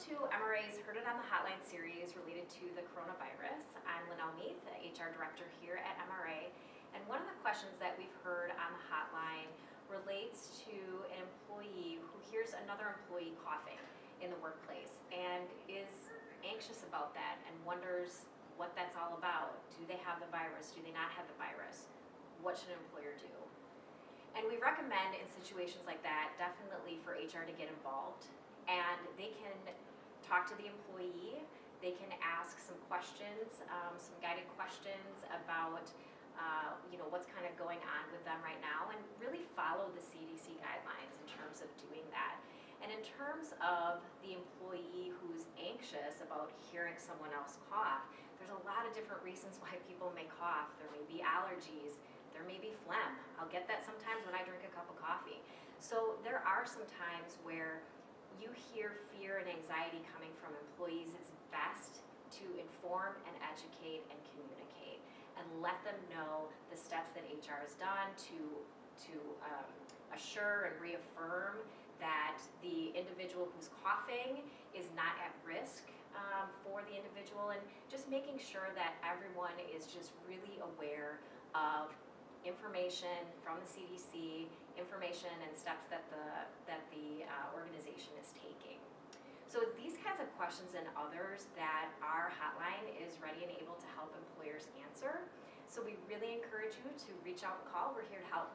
to MRA's Heard It on the Hotline series related to the coronavirus. I'm Linnell Meath, the HR Director here at MRA, and one of the questions that we've heard on the hotline relates to an employee who hears another employee coughing in the workplace and is anxious about that and wonders what that's all about. Do they have the virus? Do they not have the virus? What should an employer do? And we recommend in situations like that definitely for HR to get involved, and they can talk to the employee, they can ask some questions, some guided questions about what's kind of going on with them right now, and really follow the CDC guidelines in terms of doing that. And in terms of the employee who's anxious about hearing someone else cough, there's a lot of different reasons why people may cough. There may be allergies, there may be phlegm. I'll get that sometimes when I drink a cup of coffee. So there are some times where you hear fear and anxiety coming from employees. It's best to inform and educate and communicate and let them know the steps that HR has done to assure and reaffirm that the individual who's coughing is not at risk for the individual, and just making sure that everyone is just really aware of information from the CDC, information and steps that the organization is taking. So it's these kinds of questions and others that our hotline is ready and able to help employers answer. So we really encourage you to reach out and call. We're here to help.